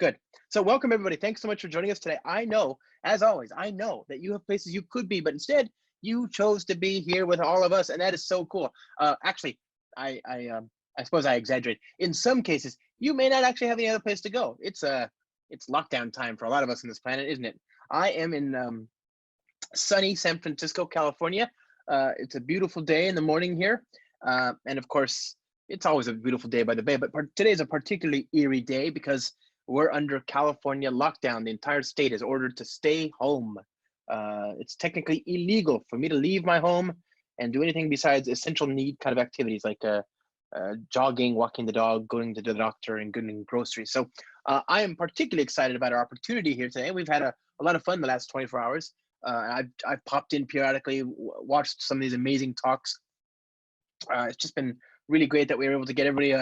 Good. So welcome everybody. Thanks so much for joining us today. I know, as always, I know that you have places you could be, but instead you chose to be here with all of us, and that is so cool. Actually, I suppose I exaggerate. In some cases, you may not actually have any other place to go. It's lockdown time for a lot of us on this planet, isn't it? I am in sunny San Francisco, California. It's a beautiful day in the morning here, and of course, it's always a beautiful day by the bay. But today is a particularly eerie day because we're under California lockdown. The entire state is ordered to stay home. It's technically illegal for me to leave my home and do anything besides essential need kind of activities like jogging, walking the dog, going to the doctor, and getting groceries. So I am particularly excited about our opportunity here today. We've had a lot of fun the last 24 hours. I've popped in periodically, watched some of these amazing talks. It's just been really great that we were able to get everybody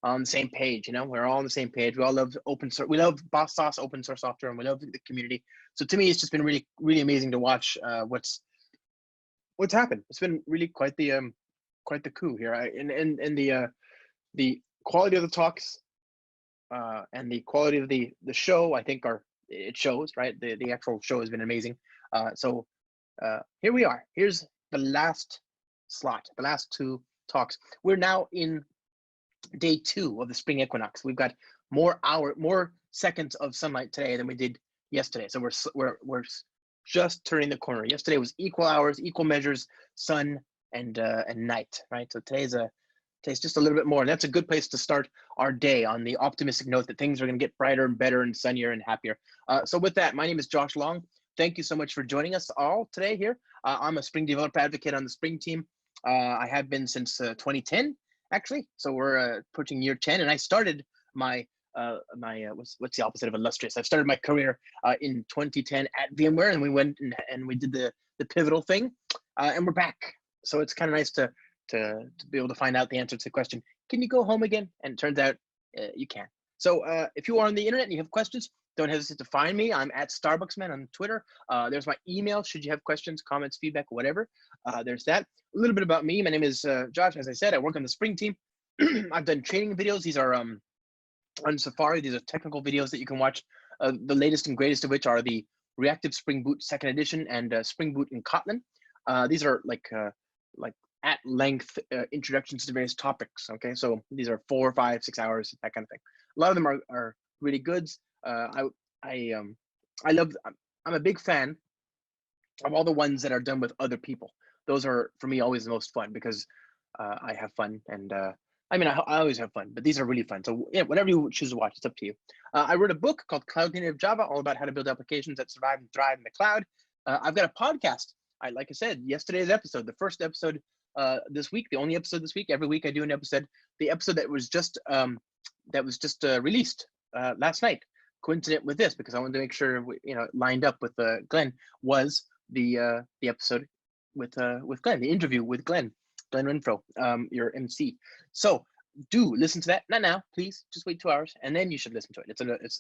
on the same page. You know, we're all on the same page. We all love open source. We love boss sauce open source software, and we love the community. So to me, it's just been really, really amazing to watch what's happened. It's been really quite the coup here. And the quality of the talks and the quality of the show, I think, it shows, right? The actual show has been amazing. So here we are. Here's the last slot, the last two talks. We're now in day 2 of the spring equinox. We've got more seconds of sunlight today than we did yesterday. So we're just turning the corner. Yesterday was equal hours, equal measures, sun and night, right? So today's just a little bit more, and that's a good place to start our day on the optimistic note that things are going to get brighter and better and sunnier and happier. So with that, my name is Josh Long. Thank you so much for joining us all today here. I'm a Spring developer advocate on the Spring team. I have been since 2010, actually. So we're approaching year 10, and I started my what's the opposite of illustrious? I started my career in 2010 at VMware, and we went and we did the pivotal thing, and we're back. So it's kind of nice to be able to find out the answer to the question, can you go home again? And it turns out you can. So if you are on the internet and you have questions, don't hesitate to find me. I'm at StarbucksMan on Twitter. There's my email should you have questions, comments, feedback, whatever. There's that. A little bit about me. My name is Josh. As I said, I work on the Spring team. I've done training videos. These are on Safari. These are technical videos that you can watch. The latest and greatest of which are the Reactive Spring Boot 2nd edition and Spring Boot in Kotlin. These are like at length introductions to various topics. Okay, so these are 4, 5, 6 hours, that kind of thing. A lot of them are really good. I'm a big fan of all the ones that are done with other people. Those are for me always the most fun because I have fun, and I mean I always have fun, but these are really fun. So yeah, whatever you choose to watch, it's up to you. I wrote a book called Cloud Native Java, all about how to build applications that survive and thrive in the cloud. I've got a podcast. Like I said, yesterday's episode, the first episode this week, the only episode this week. Every week I do an episode. The episode that was just released last night, coincident with this, because I wanted to make sure lined up with Glenn, was the episode with Glenn, the interview with Glenn Renfro, your MC. So do listen to that. Not now, please. Just wait 2 hours, and then you should listen to it.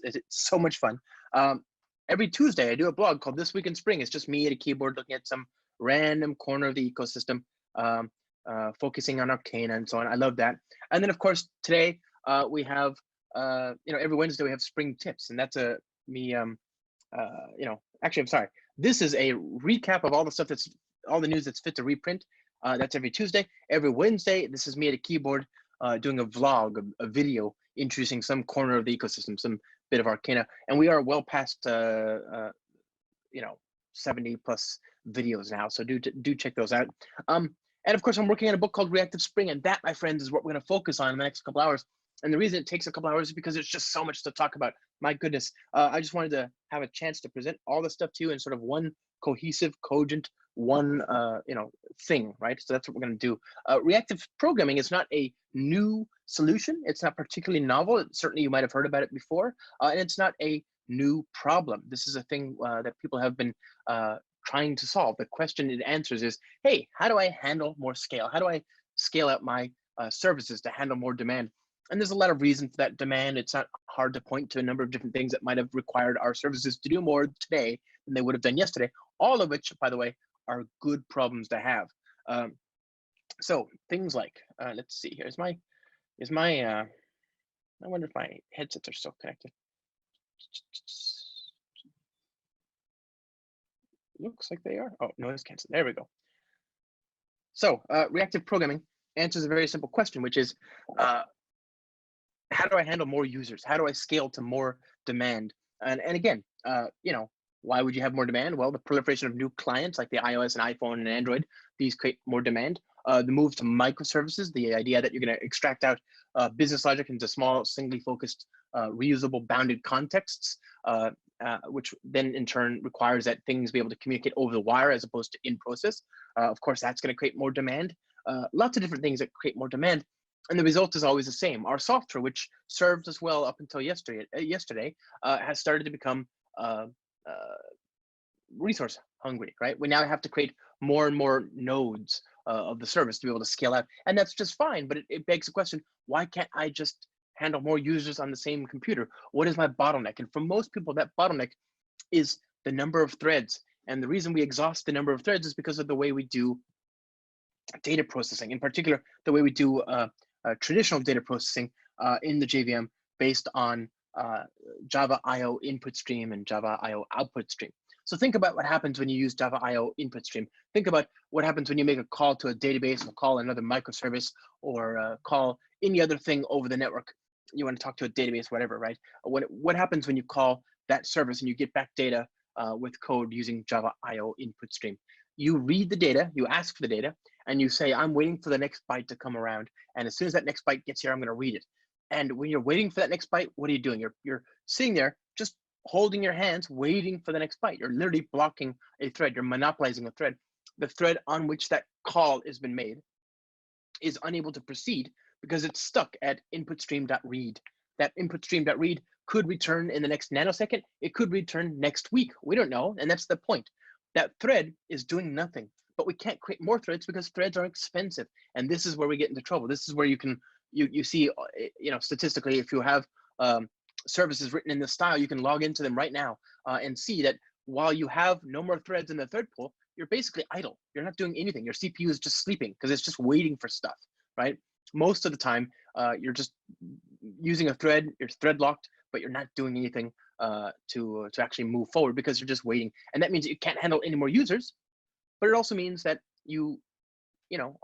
It's so much fun. Every Tuesday I do a blog called This Week in Spring. It's just me at a keyboard looking at some random corner of the ecosystem, focusing on Arcana and so on. I love that. And then of course today we have every Wednesday we have Spring Tips, and that's me actually I'm sorry, this is a recap of all the news that's fit to reprint. That's every Tuesday. Every Wednesday this is me at a keyboard doing a vlog, a video introducing some corner of the ecosystem, some bit of Arcana, and we are well past 70 plus videos now, so do check those out. And of course I'm working on a book called Reactive Spring, and that, my friends, is what we're going to focus on in the next couple hours. And the reason it takes a couple hours is because there's just so much to talk about. My goodness, I just wanted to have a chance to present all this stuff to you in sort of one cohesive, cogent, one thing, right? So that's what we're going to do. Reactive programming is not a new solution. It's not particularly novel. Certainly you might have heard about it before, and it's not a new problem. This is a thing that people have been trying to solve. The question it answers is, hey, how do I handle more scale? How do I scale out my services to handle more demand? And there's a lot of reason for that demand. It's not hard to point to a number of different things that might have required our services to do more today than they would have done yesterday, all of which, by the way, are good problems to have. So things like, let's see, I wonder if my headsets are still connected. Looks like they are. Oh, noise cancel. There we go. So reactive programming answers a very simple question, which is, how do I handle more users? How do I scale to more demand? And again, why would you have more demand? Well, the proliferation of new clients like the iOS and iPhone and Android, these create more demand. The move to microservices, the idea that you're going to extract out business logic into small, singly focused, reusable, bounded contexts, which then in turn requires that things be able to communicate over the wire as opposed to in process. Of course, that's going to create more demand. Lots of different things that create more demand. And the result is always the same. Our software, which served us well up until yesterday, has started to become resource hungry, right? We now have to create more and more nodes of the service to be able to scale out. And that's just fine, but it begs the question, why can't I just handle more users on the same computer? What is my bottleneck? And for most people, that bottleneck is the number of threads. And the reason we exhaust the number of threads is because of the way we do data processing, in particular, the way we do traditional data processing in the JVM based on Java IO input stream and Java IO output stream. So think about what happens when you use Java IO input stream. Think about what happens when you make a call to a database or call another microservice or call any other thing over the network. You want to talk to a database, whatever, right? What happens when you call that service and you get back data with code using Java IO input stream? You read the data, you ask for the data, and you say, I'm waiting for the next byte to come around. And as soon as that next byte gets here, I'm going to read it. And when you're waiting for that next byte, what are you doing? You're sitting there just holding your hands, waiting for the next byte. You're literally blocking a thread. You're monopolizing a thread. The thread on which that call has been made is unable to proceed because it's stuck at input stream.read. That input stream.read could return in the next nanosecond. It could return next week. We don't know. And that's the point. That thread is doing nothing, but we can't create more threads because threads are expensive. And this is where we get into trouble. This is where you can, you see, statistically, if you have services written in this style, you can log into them right now and see that while you have no more threads in the thread pool, you're basically idle. You're not doing anything. Your CPU is just sleeping because it's just waiting for stuff, right? Most of the time, you're just using a thread, you're thread locked, but you're not doing anything to actually move forward because you're just waiting. And that means you can't handle any more users, but it also means that you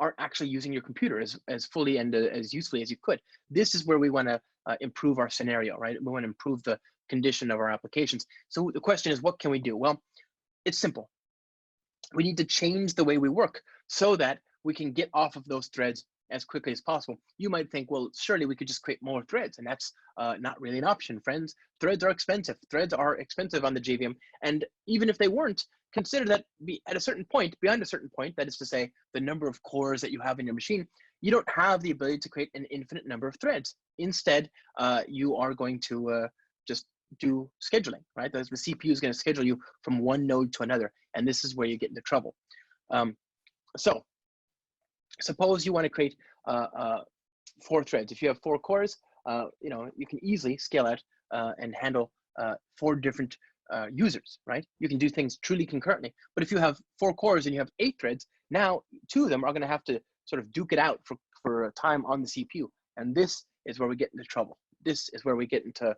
aren't actually using your computer as fully and as usefully as you could. This is where we want to improve our scenario, right? We want to improve the condition of our applications. So the question is, what can we do? Well, it's simple. We need to change the way we work so that we can get off of those threads as quickly as possible. You might think, well, surely we could just create more threads, and that's not really an option, friends. Threads are expensive. Threads are expensive on the JVM, and even if they weren't, consider that at a certain point, beyond a certain point, that is to say, the number of cores that you have in your machine, you don't have the ability to create an infinite number of threads. Instead, you are going to just do scheduling, right? The CPU is going to schedule you from one node to another, and this is where you get into trouble. So suppose you want to create 4 threads. If you have 4 cores, you can easily scale out and handle 4 different users, right? You can do things truly concurrently. But if you have 4 cores and you have 8 threads, now 2 of them are going to have to sort of duke it out for time on the CPU. And this is where we get into trouble. This is where we get into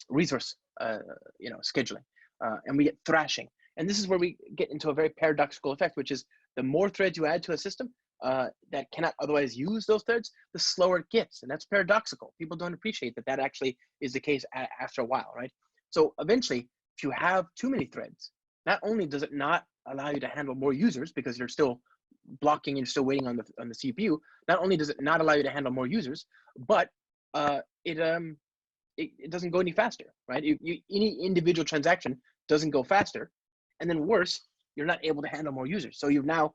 resource scheduling, and we get thrashing. And this is where we get into a very paradoxical effect, which is the more threads you add to a system that cannot otherwise use those threads, the slower it gets. And that's paradoxical. People don't appreciate that actually is the case after a while, right? So eventually, if you have too many threads, not only does it not allow you to handle more users because you're still blocking and still waiting on the CPU, not only does it not allow you to handle more users, but it doesn't go any faster, right? Any individual transaction doesn't go faster. And then worse, you're not able to handle more users. So you're now,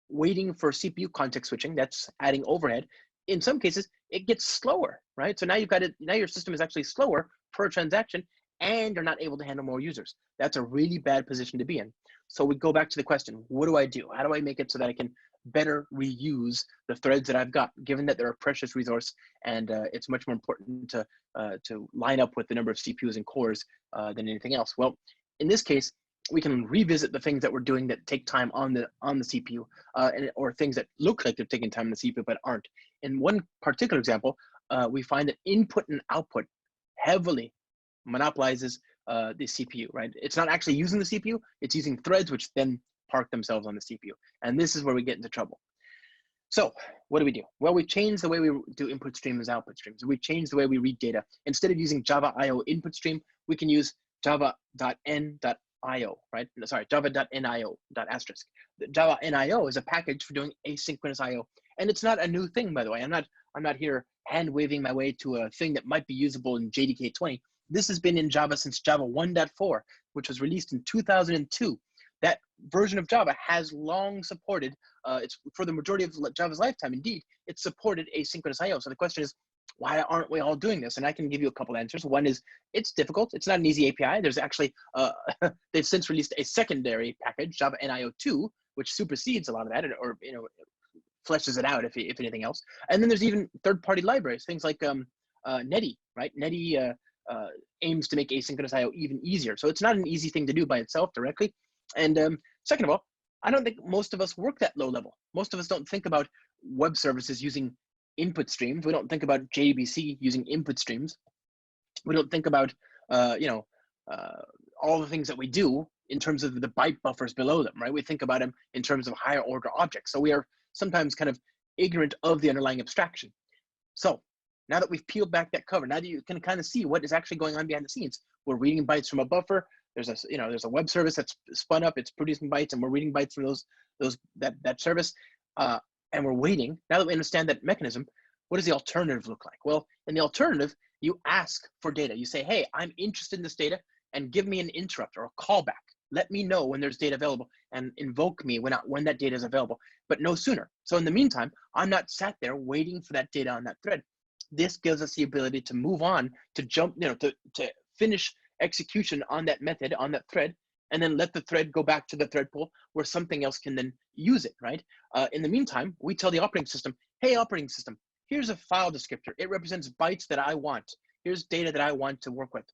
waiting for CPU context switching. That's adding overhead. In some cases, it gets slower, right? So now now your system is actually slower per transaction, and you're not able to handle more users. That's a really bad position to be in. So we go back to the question: what do I do? How do I make it so that I can better reuse the threads that I've got, given that they're a precious resource and it's much more important to line up with the number of CPUs and cores than anything else? Well, in this case, we can revisit the things that we're doing that take time on the CPU, or things that look like they're taking time on the CPU but aren't. In one particular example, we find that input and output heavily monopolizes the CPU, right? It's not actually using the CPU, it's using threads which then park themselves on the CPU. And this is where we get into trouble. So what do? Well, we changed the way we do input streams, output streams. We changed the way we read data. Instead of using Java IO input stream, we can use java.n.io, right? Sorry, java.nio. The Java NIO is a package for doing asynchronous IO. And it's not a new thing, by the way. I'm not here hand waving my way to a thing that might be usable in JDK 20. This has been in Java since Java 1.4, which was released in 2002. That version of Java has long supported, it's for the majority of Java's lifetime, indeed, it's supported asynchronous IO. So the question is, why aren't we all doing this? And I can give you a couple answers. One is, it's difficult. It's not an easy API. There's actually, they've since released a secondary package, Java NIO 2, which supersedes a lot of that, or fleshes it out, if anything else. And then there's even third-party libraries, things like Netty, right? Netty aims to make asynchronous IO even easier. So it's not an easy thing to do by itself directly. And second of all, I don't think most of us work that low level. Most of us don't think about web services using input streams. We don't think about JDBC using input streams. We don't think about, all the things that we do in terms of the byte buffers below them, right? We think about them in terms of higher order objects. So we are sometimes kind of ignorant of the underlying abstraction. So now that we've peeled back that cover, now that you can kind of see what is actually going on behind the scenes, we're reading bytes from a buffer. There's a web service that's spun up, it's producing bytes, and we're reading bytes from that service, and we're waiting. Now that we understand that mechanism, what does the alternative look like? Well, in the alternative, you ask for data. You say, hey, I'm interested in this data, and give me an interrupt or a callback. Let me know when there's data available, and invoke me when that data is available, but no sooner. So in the meantime, I'm not sat there waiting for that data on that thread. This gives us the ability to move on, to jump, to finish execution on that method, on that thread, and then let the thread go back to the thread pool where something else can then use it, right? In the meantime, we tell the operating system, hey, operating system, here's a file descriptor. It represents bytes that I want. Here's data that I want to work with.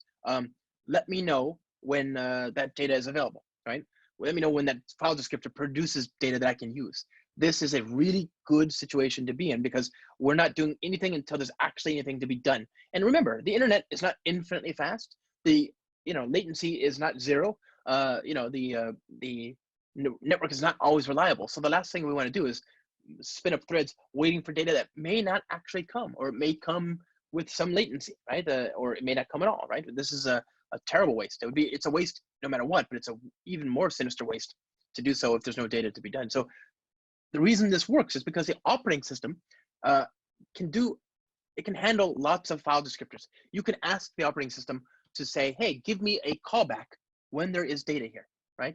Let me know when that data is available, right? Let me know when that file descriptor produces data that I can use. This is a really good situation to be in because we're not doing anything until there's actually anything to be done. And remember, the internet is not infinitely fast. The latency is not zero. The network is not always reliable. So the last thing we want to do is spin up threads waiting for data that may not actually come, or it may come with some latency, right? Or it may not come at all, right? This is a terrible waste. It's a waste no matter what, but it's a even more sinister waste to do so if there's no data to be done. So the reason this works is because the operating system can handle lots of file descriptors. You can ask the operating system to say, hey, give me a callback when there is data here, right?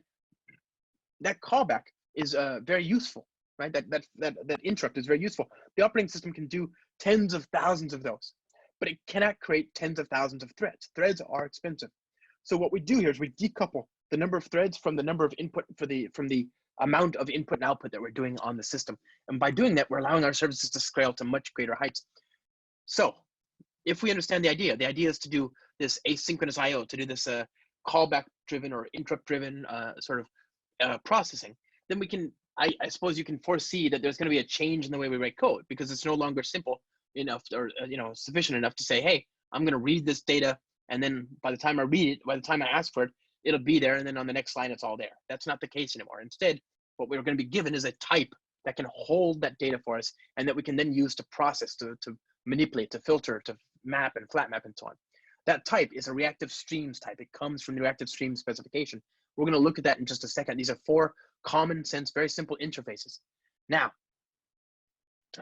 That callback is very useful, right? That interrupt is very useful. The operating system can do tens of thousands of those, but it cannot create tens of thousands of threads. Threads are expensive. So what we do here is we decouple the number of threads from the number of input from the amount of input and output that we're doing on the system. And by doing that, we're allowing our services to scale to much greater heights. So if we understand the idea is to do this asynchronous IO, to do this callback driven or interrupt driven processing, then we can, I suppose you can foresee that there's going to be a change in the way we write code, because it's no longer simple enough or sufficient enough to say, hey, I'm going to read this data, and then by the time I read it, by the time I ask for it, it'll be there, and then on the next line it's all there. That's not the case anymore. Instead, what we're going to be given is a type that can hold that data for us, and that we can then use to process, to manipulate, to filter, to map and flat map and so on. That type is a reactive streams type. It comes from the reactive streams specification. We're going to look at that in just a second. These are 4 common sense, very simple interfaces. Now,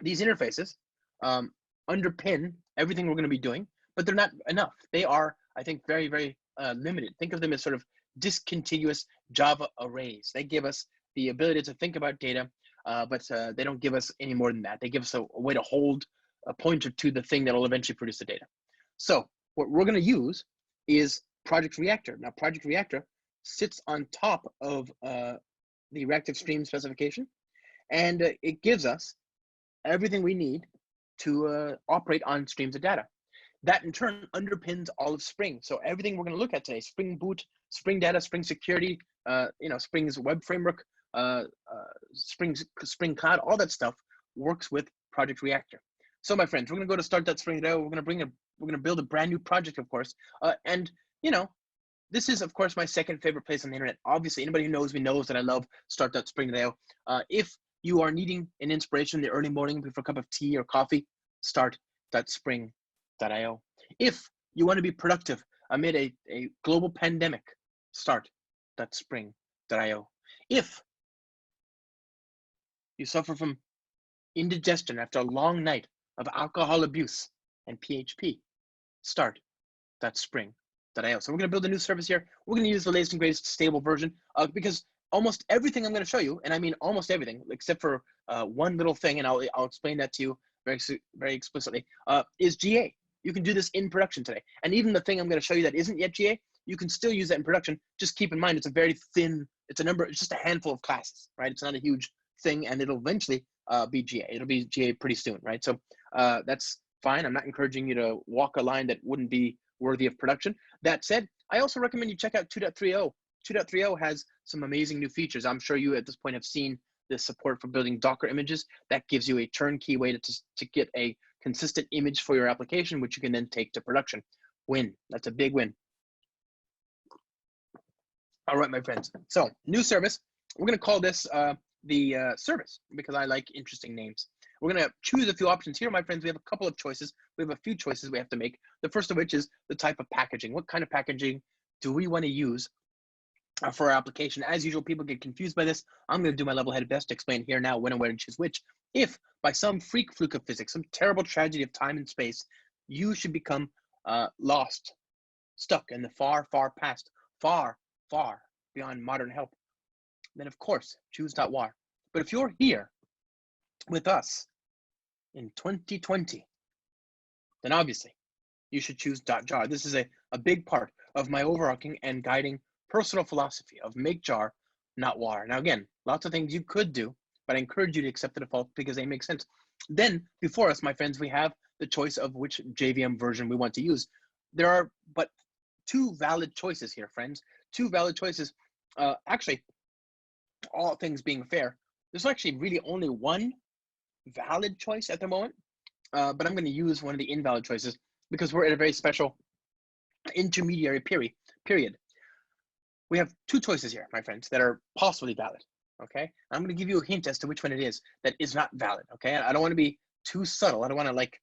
these interfaces underpin everything we're going to be doing, but they're not enough. They are, I think, very, very limited. Think of them as sort of discontiguous Java arrays. They give us the ability to think about data, but they don't give us any more than that. They give us a way to hold a pointer to the thing that will eventually produce the data. So what we're going to use is Project Reactor. Now, Project Reactor sits on top of the reactive stream specification, and it gives us everything we need to operate on streams of data. That in turn underpins all of Spring. So everything we're going to look at today, Spring Boot, Spring Data, Spring Security, Spring's web framework, Spring Cloud, all that stuff works with Project Reactor. So my friends, we're going to go to start.spring.io. We're going to build a brand new project, of course. And you know, this is, of course, my second favorite place on the internet. Obviously, anybody who knows me knows that I love start.spring.io. If you are needing an inspiration in the early morning before a cup of tea or coffee, start.spring.io. If you want to be productive amid a global pandemic, start.spring.io. If you suffer from indigestion after a long night of alcohol abuse and PHP, start.spring.io. So we're going to build a new service here. We're going to use the latest and greatest stable version because almost everything I'm going to show you, and I mean almost everything, except for one little thing, and I'll explain that to you very explicitly, is GA. You can do this in production today. And even the thing I'm going to show you that isn't yet GA, you can still use that in production. Just keep in mind, it's a very thin, it's just a handful of classes, right? It's not a huge thing, and it'll eventually be GA. It'll be GA pretty soon, right? So that's fine. I'm not encouraging you to walk a line that wouldn't be worthy of production. That said, I also recommend you check out 2.30. 2.30 has some amazing new features. I'm sure you at this point have seen the support for building Docker images. That gives you a turnkey way to get a consistent image for your application, which you can then take to production. Win. That's a big win. All right, my friends. So new service. We're going to call this the service because I like interesting names. We're going to choose a few options here, my friends. We have a couple of choices. We have a few choices we have to make. The first of which is the type of packaging. What kind of packaging do we want to use for our application? As usual, people get confused by this. I'm going to do my level-headed best to explain here now when and where to choose which. If by some freak fluke of physics, some terrible tragedy of time and space, you should become lost, stuck in the far, far past, far, far beyond modern help, then of course choose .war. But if you're here with us in 2020, then obviously you should choose .jar. This is a big part of my overarching and guiding personal philosophy of make jar, not war. Now again, lots of things you could do, but I encourage you to accept the default because they make sense. Then before us, my friends, we have the choice of which JVM version we want to use. There are but two valid choices here, friends. Two valid choices. Actually, all things being fair, there's actually really only one valid choice at the moment, but I'm going to use one of the invalid choices because we're at a very special intermediary period. We have two choices here, my friends, that are possibly valid. Okay, I'm going to give you a hint as to which one it is that is not valid. Okay, I don't want to be too subtle. I don't want to like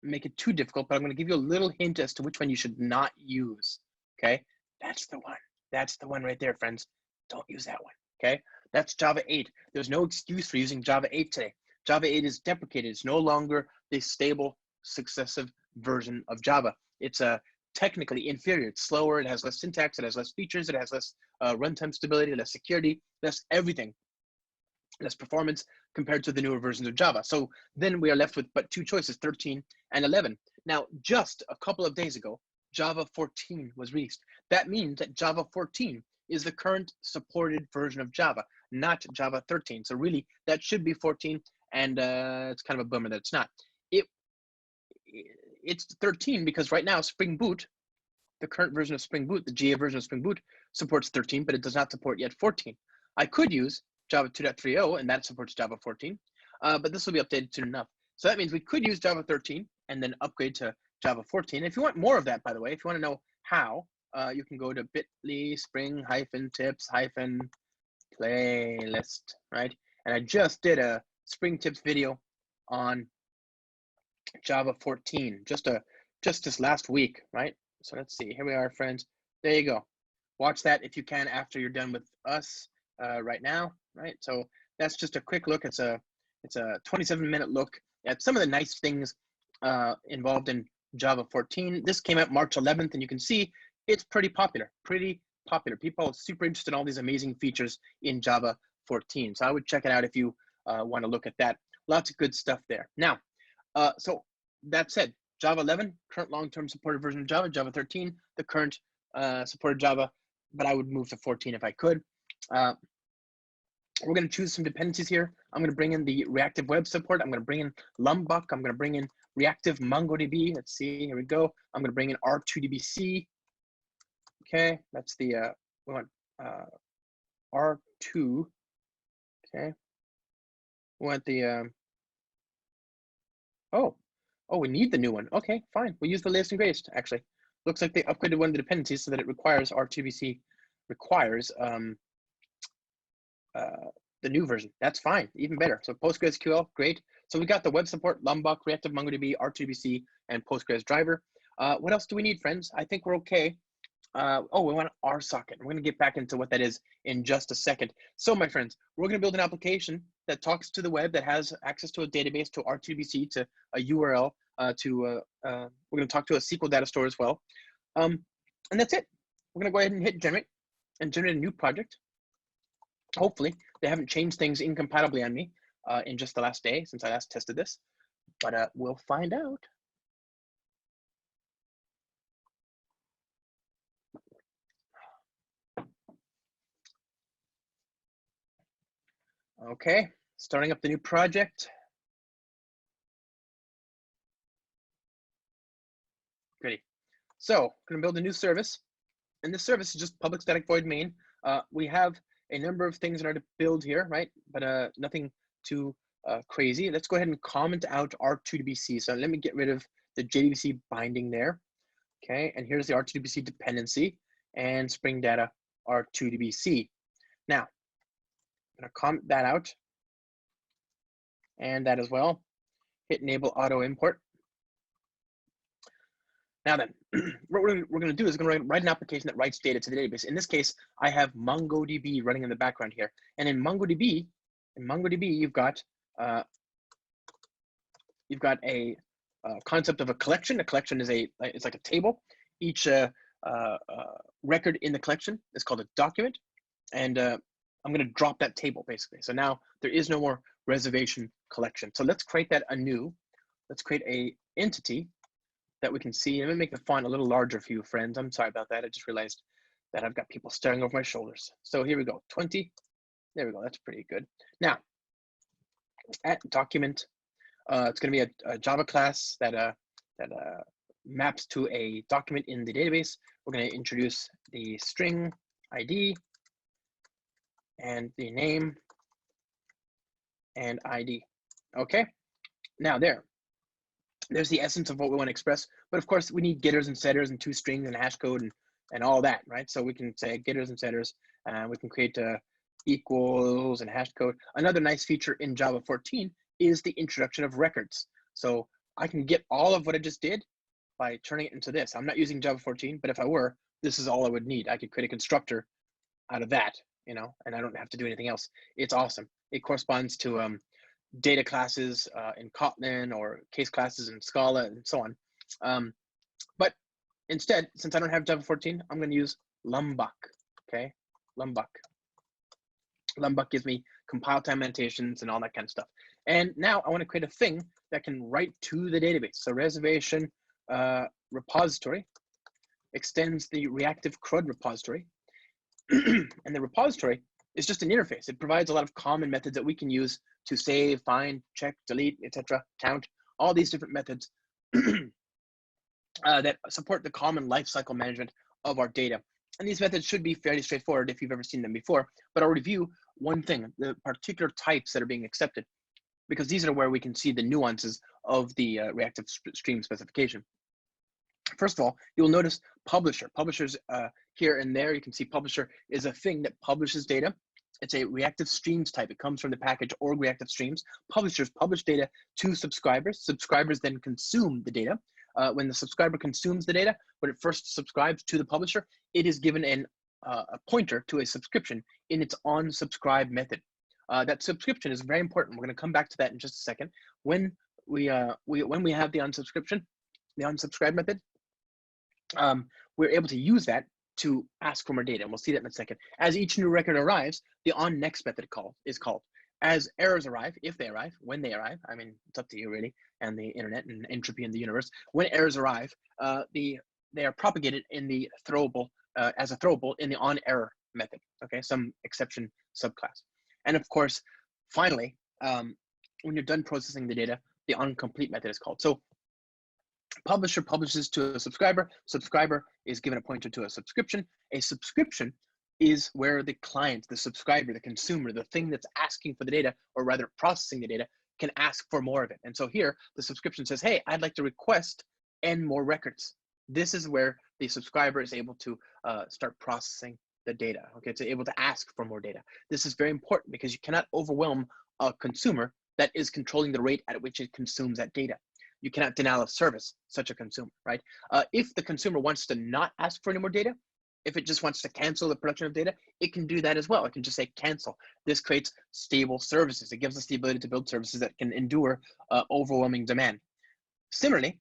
make it too difficult, but I'm going to give you a little hint as to which one you should not use. Okay, that's the one. That's the one right there, friends. Don't use that one. Okay, that's Java 8. There's no excuse for using Java 8 today. Java 8 is deprecated. It's no longer the stable successive version of Java. It's technically inferior. It's slower. It has less syntax. It has less features. It has less runtime stability, less security, less everything, less performance compared to the newer versions of Java. So then we are left with but two choices, 13 and 11. Now, just a couple of days ago, Java 14 was released. That means that Java 14 is the current supported version of Java, not Java 13. So really, that should be 14, and it's kind of a bummer that it's not. It's 13 because right now Spring Boot, the current version of Spring Boot, the GA version of Spring Boot, supports 13, but it does not support yet 14. I could use Java 2.30, and that supports Java 14, but this will be updated soon enough. So that means we could use Java 13 and then upgrade to Java 14. If you want more of that, by the way, if you want to know how, you can go to bit.ly spring-tips-playlist, right? And I just did a Spring Tips video on Java 14 just this last week, right? So let's see, here we are, friends. There you go. Watch that if you can after you're done with us right now, right? So that's just a quick look. It's a 27-minute look at some of the nice things involved in Java 14. This came out March 11th, and you can see it's pretty popular. People are super interested in all these amazing features in Java 14. So I would check it out if you want to look at that. Lots of good stuff there. Now, so that said, Java 11, current long-term supported version of Java. Java 13, the current supported Java, but I would move to 14 if I could. We're going to choose some dependencies here. I'm going to bring in the reactive web support. I'm going to bring in Lombok. I'm going to bring in reactive MongoDB. Let's see, here we go. I'm going to bring in R2DBC. Okay, that's the, we want R2, okay. We want the Oh, oh, we need the new one. Okay, fine. We'll use the latest and greatest, actually. Looks like they upgraded one of the dependencies so that it requires R2BC requires the new version. That's fine, even better. So PostgreSQL, great. So we got the web support, Lombok, Reactive MongoDB, R2BC, and Postgres driver. What else do we need, friends? I think we're okay. Oh, we want RSocket. We're going to get back into what that is in just a second. So, my friends, we're going to build an application that talks to the web, that has access to a database, to R2BC, to a URL, we're going to talk to a SQL data store as well. And that's it. We're going to go ahead and hit generate and generate a new project. Hopefully, they haven't changed things incompatibly on me in just the last day since I last tested this, but we'll find out. Okay, starting up the new project. Great. So, I'm going to build a new service, and this service is just public static void main. We have a number of things in order to build here, right? But nothing too crazy. Let's go ahead and comment out R2BC. So let me get rid of the JDBC binding there. Okay, and here's the R2BC dependency and Spring Data R2BC. Now, I'm gonna comment that out and that as well. Hit enable auto import. Now then, what we're going to do is going to write an application that writes data to the database. In this case, I have MongoDB running in the background here. And in MongoDB, you've got a concept of a collection. A collection is it's like a table. Each record in the collection is called a document. And I'm going to drop that table basically. So now there is no more reservation collection. So let's create that anew. Let's create a entity that we can see. Let me make the font a little larger for you, friends. I'm sorry about that. I just realized that I've got people staring over my shoulders. So here we go, 20. There we go, that's pretty good. Now, at document, it's gonna be a Java class that maps to a document in the database. We're gonna introduce the string ID and the name and ID, okay? Now there's the essence of what we want to express, but of course we need getters and setters and toStrings and hash code and all that, right? So we can say getters and setters, and we can create equals and hash code. Another nice feature in Java 14 is the introduction of records. So I can get all of what I just did by turning it into this. I'm not using Java 14, but if I were, this is all I would need. I could create a constructor out of that, you know, and I don't have to do anything else. It's awesome. It corresponds to data classes in Kotlin or case classes in Scala and so on. But instead, since I don't have Java 14, I'm going to use Lombok, okay? Lombok gives me compile time annotations and all that kind of stuff. And now I want to create a thing that can write to the database. So reservation repository extends the reactive CRUD repository. And the repository is just an interface. It provides a lot of common methods that we can use to save, find, check, delete, etc., count, all these different methods that support the common lifecycle management of our data. And these methods should be fairly straightforward if you've ever seen them before, but I'll review one thing, the particular types that are being accepted, because these are where we can see the nuances of the reactive stream specification. First of all, you'll notice publisher. Publishers here and there, you can see publisher is a thing that publishes data. It's a reactive streams type. It comes from the package org reactive streams. Publishers publish data to subscribers. Subscribers then consume the data. When the subscriber consumes the data, when it first subscribes to the publisher, it is given a pointer to a subscription in its onSubscribe method. That subscription is very important. We're going to come back to that in just a second. When we have the onSubscribe method, we're able to use that to ask for more data, and we'll see that in a second. As each new record arrives, the onNext method is called. As errors arrive, if they arrive, when they arrive, I mean, it's up to you really, and the internet and entropy in the universe. When errors arrive, they are propagated in the throwable, as a throwable in the onError method, okay, some exception subclass. And of course, finally, when you're done processing the data, the onComplete method is called. So publisher publishes to a subscriber. Subscriber is given a pointer to a subscription. A subscription is where the client, the subscriber, the consumer, the thing that's asking for the data, or rather processing the data, can ask for more of it. And so here, the subscription says, hey, I'd like to request N more records. This is where the subscriber is able to start processing the data, okay? It's able to ask for more data. This is very important because you cannot overwhelm a consumer that is controlling the rate at which it consumes that data. You cannot denial of service such a consumer, right? If the consumer wants to not ask for any more data, if it just wants to cancel the production of data, it can do that as well. It can just say cancel. This creates stable services. It gives us the ability to build services that can endure overwhelming demand. Similarly,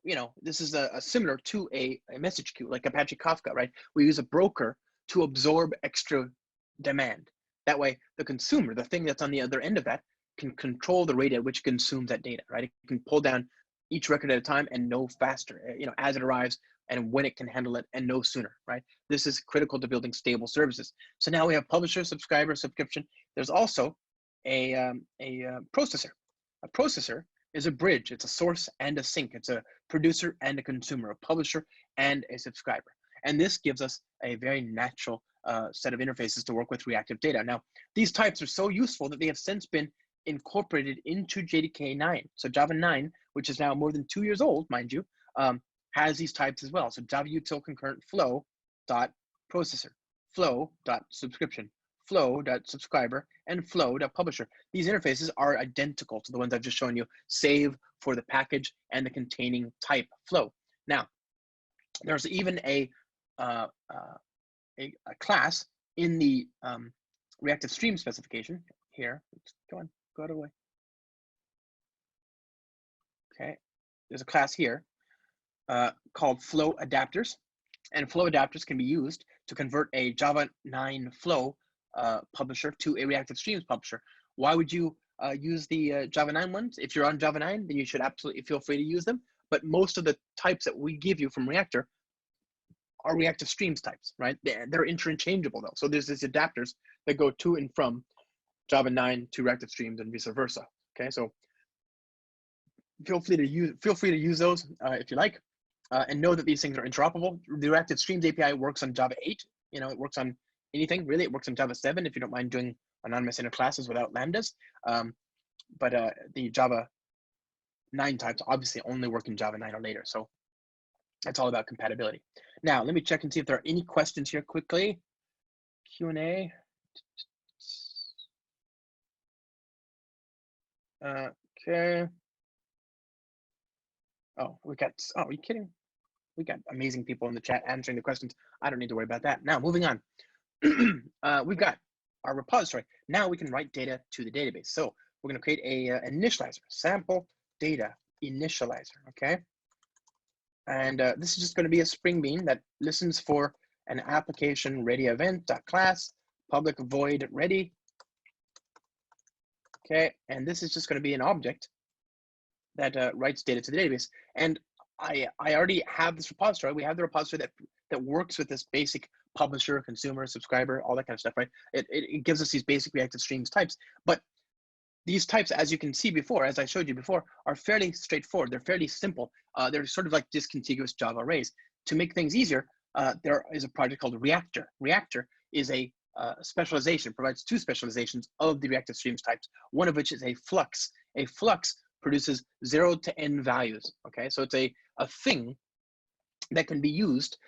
you know, this is a similar to a message queue like Apache Kafka, right? We use a broker to absorb extra demand. That way, the consumer, the thing that's on the other end of that, can control the rate at which it consumes that data, right? It can pull down each record at a time and know faster, you know, as it arrives and when it can handle it and know sooner, right? This is critical to building stable services. So now we have publisher, subscriber, subscription. There's also a processor. A processor is a bridge. It's a source and a sink. It's a producer and a consumer, a publisher and a subscriber. And this gives us a very natural set of interfaces to work with reactive data. Now, these types are so useful that they have since been incorporated into JDK 9. So Java 9, which is now more than 2 years old, mind you, has these types as well. So Java util concurrent flow.processor, flow.subscription, flow.subscriber, and flow.publisher. These interfaces are identical to the ones I've just shown you, save for the package and the containing type flow. Now, there's even a class in the Reactive Stream specification here. Go on, go out of the way. Okay, there's a class here called flow adapters, and flow adapters can be used to convert a Java 9 flow publisher to a Reactive Streams publisher. Why would you use the Java 9 ones? If you're on Java 9, then you should absolutely feel free to use them. But most of the types that we give you from Reactor are Reactive Streams types, right? They're interchangeable though. So there's these adapters that go to and from Java 9 to Reactive Streams and vice versa. Okay, so feel free to use those if you like, and know that these things are interoperable. The Reactive Streams API works on Java 8. You know, it works on anything really. It works on Java 7 if you don't mind doing anonymous inner classes without lambdas. But the Java 9 types obviously only work in Java 9 or later. So it's all about compatibility. Now, let me check and see if there are any questions here quickly. Q&A. Okay. Oh, are you kidding? We got amazing people in the chat answering the questions. I don't need to worry about that. Now, moving on. We've got our repository. Now we can write data to the database. So we're going to create a initializer, sample data initializer, okay? And this is just going to be a Spring Bean that listens for an application ready event.class, public void ready. Okay, and this is just going to be an object that writes data to the database. And I already have this repository. We have the repository that works with this basic publisher, consumer, subscriber, all that kind of stuff, right? It gives us these basic Reactive Streams types. But these types, as you can see before, as I showed you before, are fairly straightforward. They're fairly simple. They're sort of like discontiguous Java arrays. To make things easier, there is a project called Reactor. Reactor is a specialization, provides two specializations of the Reactive Streams types, one of which is a flux. A flux produces 0 to n values, okay? So it's a thing that can be used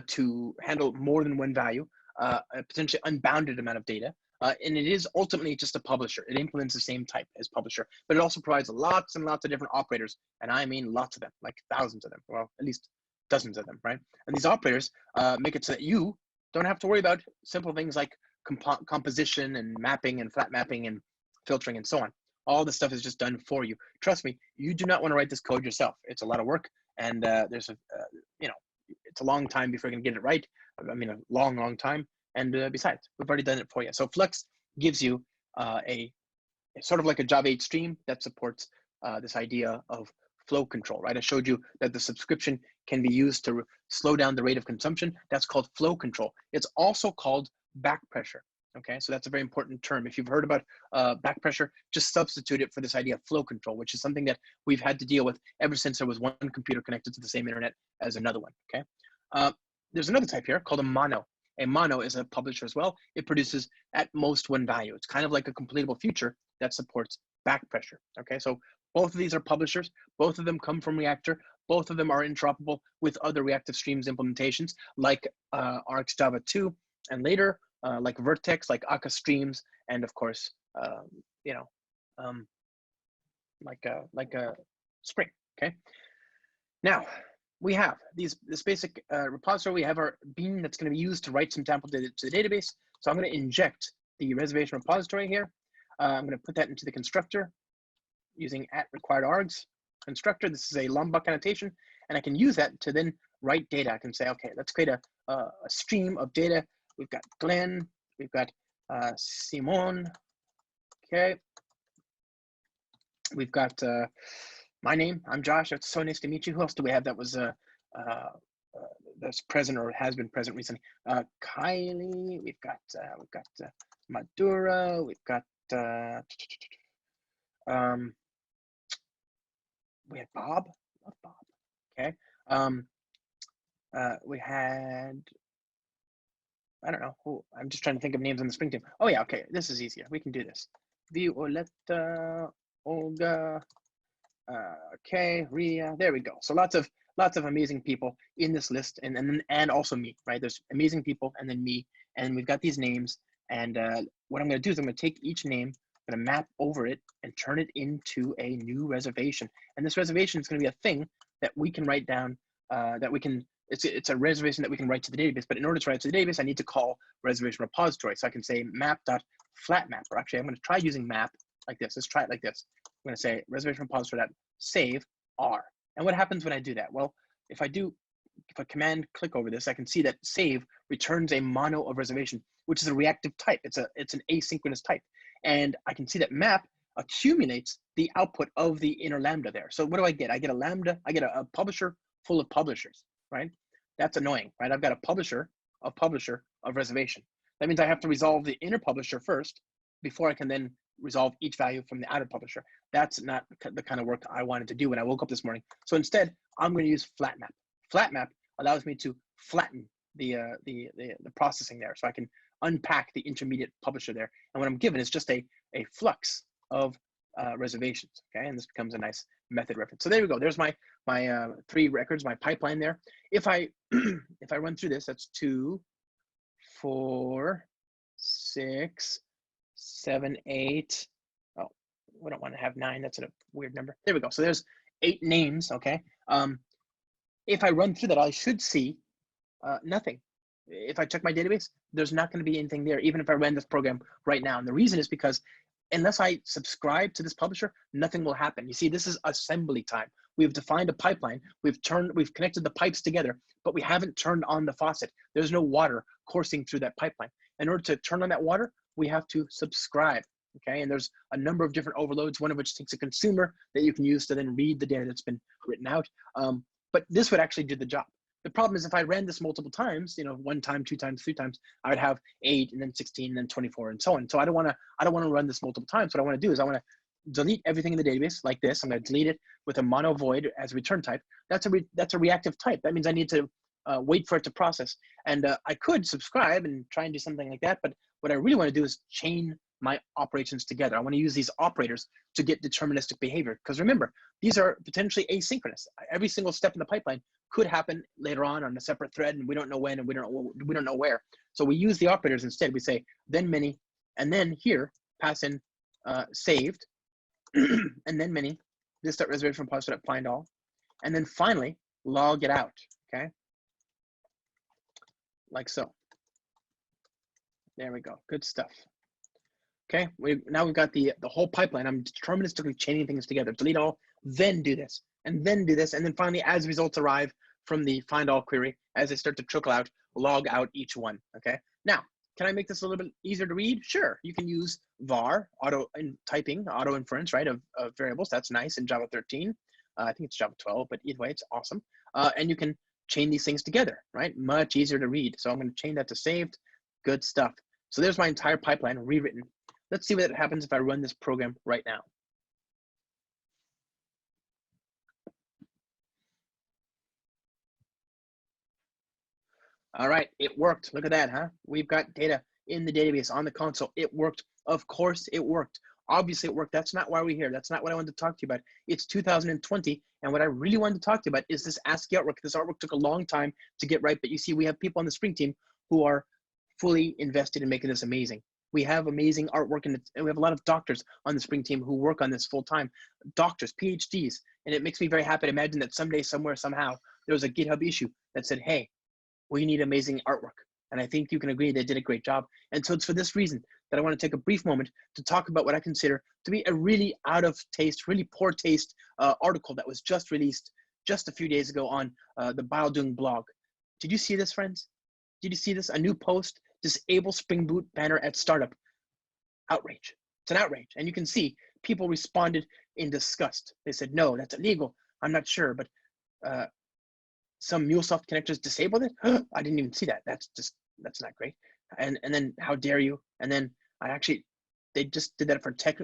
to handle more than one value, a potentially unbounded amount of data. And it is ultimately just a publisher. It implements the same type as publisher, but it also provides lots and lots of different operators. And I mean lots of them, like thousands of them, well, at least dozens of them, right? And these operators make it so that you don't have to worry about simple things like composition and mapping and flat mapping and filtering and so on. All this stuff is just done for you. Trust me, you do not want to write this code yourself. It's a lot of work, and there's a, you know, it's a long time before you can get it right. I mean, a long, long time. And besides, we've already done it for you. So Flux gives you sort of like a Java 8 stream that supports this idea of flow control, right? I showed you that the subscription can be used to slow down the rate of consumption. That's called flow control. It's also called back pressure. Okay, so that's a very important term. If you've heard about back pressure, just substitute it for this idea of flow control, which is something that we've had to deal with ever since there was one computer connected to the same internet as another one. Okay, there's another type here called a Mano. a Mano is a publisher as well. It produces at most one value. It's kind of like a completable future that supports back pressure. Okay, so both of these are publishers. Both of them come from Reactor. Both of them are interoperable with other Reactive Streams implementations like RxJava 2 and later like Vertex, like Akka Streams, and of course, you know, like a Spring. Okay. Now we have this basic repository. We have our bean that's going to be used to write some sample data to the database. So I'm going to inject the reservation repository here. I'm going to put that into the constructor using @required-args constructor. This is a Lombok annotation, and I can use that to then write data. I can say, okay, let's create a stream of data. We've got Glenn, we've got Simon, okay. We've got my name, I'm Josh. It's so nice to meet you. Who else do we have that was that's present or has been present recently? Kylie, we've got Madura, we've got we had Bob, love Bob. Okay. We had, I don't know who. I'm just trying to think of names on the Spring team. Oh yeah, okay. This is easier. We can do this. Violetta, Olga. Okay, Ria. There we go. So lots of amazing people in this list, and also me. Right? There's amazing people, and then me, and we've got these names. And what I'm going to do is I'm going to take each name, I'm going to map over it, and turn it into a new reservation. And this reservation is going to be a thing that we can write down. That we can. It's a reservation that we can write to the database. But in order to write to the database, I need to call reservation repository. So I can say map.flatmap. Or actually, I'm going to try using map like this. Let's try it like this. I'm going to say reservation repository.save R. And what happens when I do that? Well, if I command click over this, I can see that save returns a mono of reservation, which is a reactive type. It's an asynchronous type. And I can see that map accumulates the output of the inner lambda there. So what do I get? I get a lambda, I get a publisher full of publishers, right? That's annoying, right? I've got a publisher of reservation. That means I have to resolve the inner publisher first before I can then resolve each value from the outer publisher. That's not the kind of work I wanted to do when I woke up this morning. So instead, I'm going to use flatmap. Flatmap allows me to flatten the processing there, so I can unpack the intermediate publisher there. And what I'm given is just a flux of reservations. Okay, and this becomes a nice method reference. So there we go. There's my 3 records, my pipeline there. If I if I run through this, that's 2, 4, 6, 7, 8. Oh, we don't want to have 9. That's a weird number. There we go. So there's 8 names. Okay. If I run through that, I should see nothing. If I check my database, there's not going to be anything there, even if I ran this program right now. And the reason is because unless I subscribe to this publisher, nothing will happen. You see, this is assembly time. We've defined a pipeline. We've connected the pipes together, but we haven't turned on the faucet. There's no water coursing through that pipeline. In order to turn on that water, we have to subscribe. Okay, and there's a number of different overloads, one of which takes a consumer that you can use to then read the data that's been written out. But this would actually do the job. The problem is if I ran this multiple times, 1 time, 2 times, 3 times, I would have 8 and then 16 and then 24 and so on. So I don't want to run this multiple times. What I want to do is I want to delete everything in the database like this. I'm going to delete it with a mono void as a return type. That's a reactive type. That means I need to wait for it to process. And I could subscribe and try and do something like that. But what I really want to do is chain my operations together. I want to use these operators to get deterministic behavior. Because remember, these are potentially asynchronous. Every single step in the pipeline could happen later on a separate thread, and we don't know when, and we don't know where. So we use the operators instead. We say then many, and then here pass in saved, and then many. This reservation repository find all, and then finally log it out. Okay, like so. There we go. Good stuff. Okay, now we've got the whole pipeline. I'm deterministically chaining things together. Delete all, then do this, and then do this, and then finally, as results arrive from the find all query, as they start to trickle out, log out each one. Okay. Now, can I make this a little bit easier to read? Sure. You can use var, auto inference, right, of variables. That's nice in Java 13. I think it's Java 12, but either way, it's awesome. And you can chain these things together, right? Much easier to read. So I'm going to chain that to saved. Good stuff. So there's my entire pipeline rewritten. Let's see what happens if I run this program right now. All right, it worked. Look at that, huh? We've got data in the database on the console. It worked. Of course it worked. Obviously it worked. That's not why we're here. That's not what I wanted to talk to you about. It's 2020, and what I really wanted to talk to you about is this ASCII artwork. This artwork took a long time to get right, but you see we have people on the Spring team who are fully invested in making this amazing. We have amazing artwork, and we have a lot of doctors on the Spring team who work on this full time. Doctors, PhDs, and it makes me very happy to imagine that someday, somewhere, somehow, there was a GitHub issue that said, hey, we need amazing artwork. And I think you can agree they did a great job. And so it's for this reason that I want to take a brief moment to talk about what I consider to be a really out of taste, really poor taste article that was just released just a few days ago on the Baodong blog. Did you see this, friends? Did you see this? A new post, disable Spring Boot banner at startup. Outrage. It's an outrage. And you can see people responded in disgust. They said, no, that's illegal. I'm not sure, but some MuleSoft connectors disabled it. I didn't even see that. That's not great. And then how dare you? And then they just did that for tech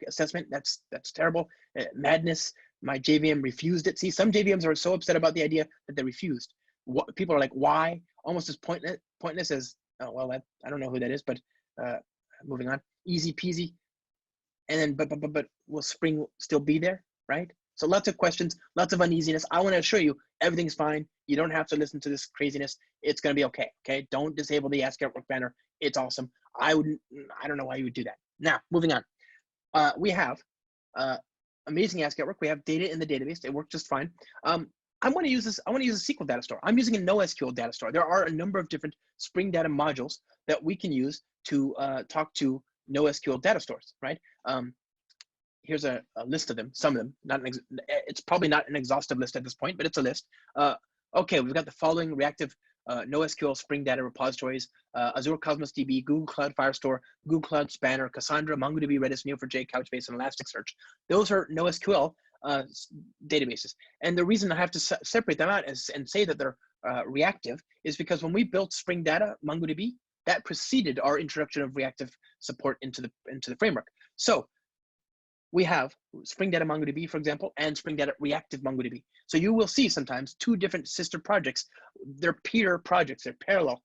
assessment. That's terrible. Madness. My JVM refused it. See, some JVMs are so upset about the idea that they refused. People are like, why? Almost as pointless as, oh, well, I don't know who that is, but moving on. Easy peasy. And then, but will Spring still be there, right? So lots of questions, lots of uneasiness. I want to assure you, everything's fine. You don't have to listen to this craziness. It's going to be okay. Okay. Don't disable the ASCII artwork banner. It's awesome. I don't know why you would do that. Now, moving on. We have amazing ASCII artwork. We have data in the database. It worked just fine. I want to use a SQL data store. I'm using a NoSQL data store. There are a number of different Spring Data modules that we can use to talk to NoSQL data stores, right? Here's a list of them, some of them. It's probably not an exhaustive list at this point, but it's a list. Okay, we've got the following Reactive NoSQL Spring Data repositories: Azure Cosmos DB, Google Cloud Firestore, Google Cloud Spanner, Cassandra, MongoDB, Redis, Neo4j, Couchbase, and Elasticsearch. Those are NoSQL databases. And the reason I have to separate them out and say that they're reactive is because when we built Spring Data MongoDB, that preceded our introduction of reactive support into the framework. So we have Spring Data MongoDB, for example, and Spring Data Reactive MongoDB. So you will see sometimes two different sister projects. They're peer projects, they're parallel.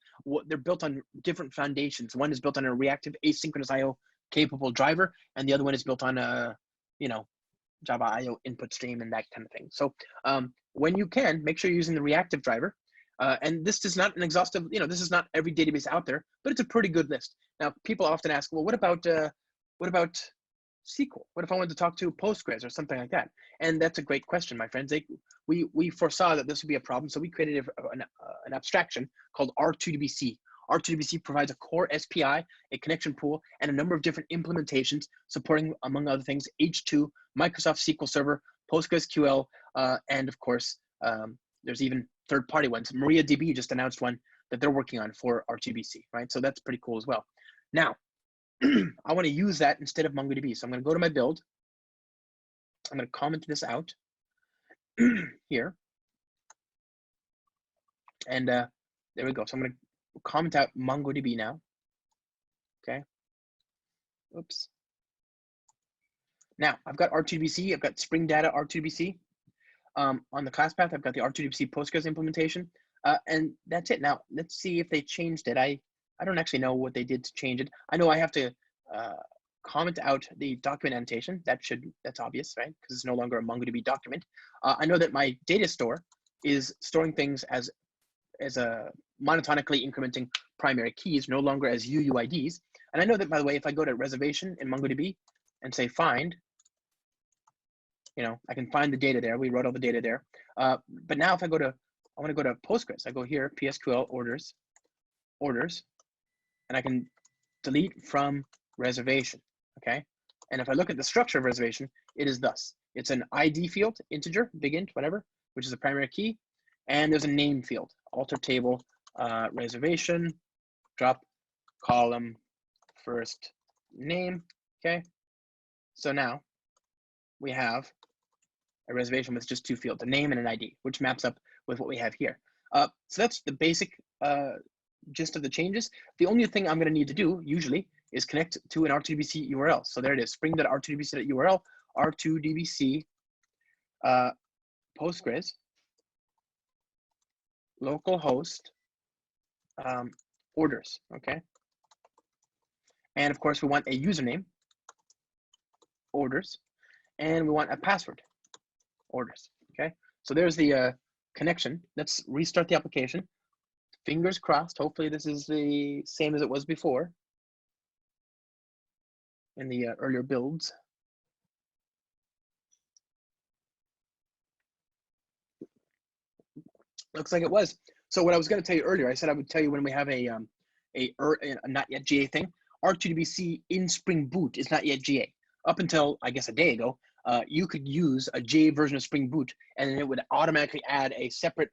They're built on different foundations. One is built on a reactive asynchronous IO capable driver, and the other one is built on a, Java IO input stream and that kind of thing. So when you can, make sure you're using the reactive driver. And this is not an exhaustive, this is not every database out there, but it's a pretty good list. Now, people often ask, well, what about SQL? What if I wanted to talk to Postgres or something like that? And that's a great question, my friends. We foresaw that this would be a problem, so we created an abstraction called R2DBC. R2DBC provides a core SPI, a connection pool, and a number of different implementations supporting, among other things, H2, Microsoft SQL Server, PostgreSQL, and of course, there's even third-party ones. MariaDB just announced one that they're working on for R2DBC, right? So that's pretty cool as well. Now, I want to use that instead of MongoDB. So I'm going to go to my build. I'm going to comment this out here. And there we go. So I'm going to comment out MongoDB now. Okay. Oops. Now I've got R2DBC. I've got Spring Data R2DBC. On the class path, I've got the R2DBC Postgres implementation. And that's it. Now let's see if they changed it. I don't actually know what they did to change it. I know I have to comment out the document annotation. That's obvious, right? Because it's no longer a MongoDB document. I know that my data store is storing things as a monotonically incrementing primary keys, no longer as UUIDs. And I know that, by the way, if I go to reservation in MongoDB and say find, I can find the data there. We wrote all the data there. But now if I want to go to Postgres, I go here, PSQL orders, and I can delete from reservation, okay? And if I look at the structure of reservation, it is thus. It's an ID field, integer, big int, whatever, which is a primary key. And there's a name field, alter table, reservation, drop column, first name, okay? So now we have a reservation with just two fields, a name and an ID, which maps up with what we have here. So that's the basic gist of the changes. The only thing I'm going to need to do usually is connect to an R2DBC URL. So there it is, spring.r2dbc.url, R2DBC Postgres localhost orders, okay? And of course, we want a username, orders, and we want a password, orders, okay? So there's the connection. Let's restart the application. Fingers crossed. Hopefully this is the same as it was before in the earlier builds. Looks like it was. So what I was going to tell you earlier, I said I would tell you when we have a not yet GA thing. R2DBC in Spring Boot is not yet GA. Up until, I guess, a day ago, you could use a GA version of Spring Boot, and it would automatically add a separate,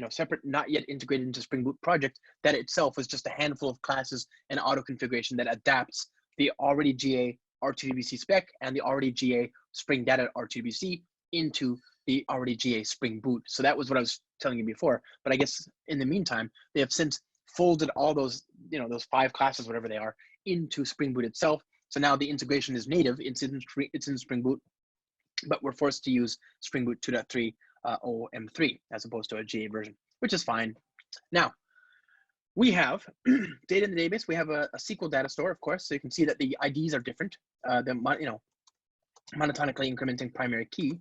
separate, not yet integrated into Spring Boot project that itself was just a handful of classes and auto configuration that adapts the already GA R2DBC spec and the already GA Spring Data R2DBC into the already GA Spring Boot. So that was what I was telling you before. But I guess in the meantime, they have since folded all those, those 5 classes, whatever they are, into Spring Boot itself. So now the integration is native. It's in Spring Boot, but we're forced to use Spring Boot 2.3 OM3 as opposed to a GA version, which is fine. Now, we have data in the database. We have a SQL data store, of course, so you can see that the IDs are different. The monotonically incrementing primary key.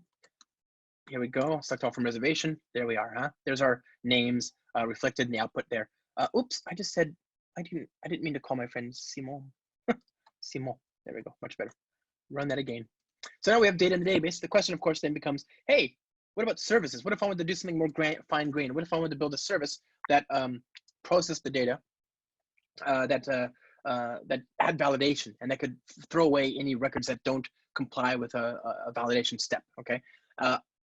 Here we go, select all from reservation. There we are, huh? There's our names reflected in the output there. Oops, I just said, I didn't mean to call my friend Simon. Simon, there we go, much better. Run that again. So now we have data in the database. The question, of course, then becomes, hey, what about services? What if I wanted to do something more fine grained? What if I wanted to build a service that processed the data, that had validation, and that could throw away any records that don't comply with a validation step, okay?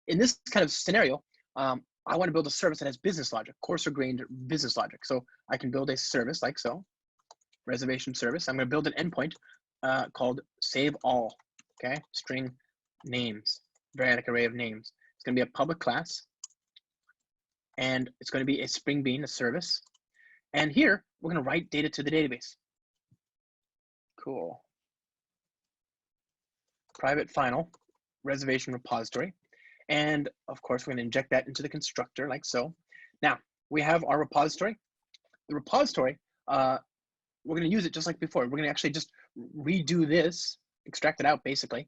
In this kind of scenario, I want to build a service that has business logic, coarser grained business logic. So I can build a service like so, reservation service. I'm going to build an endpoint called save all, okay? String names, variadic array of names. It's going to be a public class, and it's going to be a Spring Bean, a service. And here, we're going to write data to the database. Cool. Private final, reservation repository. And of course, we're going to inject that into the constructor like so. Now, we have our repository. The repository, we're going to use it just like before. We're going to actually just redo this, extract it out basically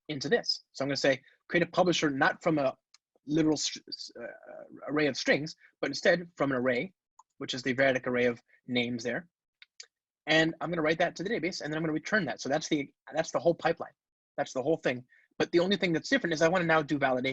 into this. So I'm going to say, create a publisher not from a literal array of strings, but instead from an array, which is the variadic array of names there. And I'm going to write that to the database, and then I'm going to return that. So that's the whole pipeline. That's the whole thing. But the only thing that's different is I want to now do validation.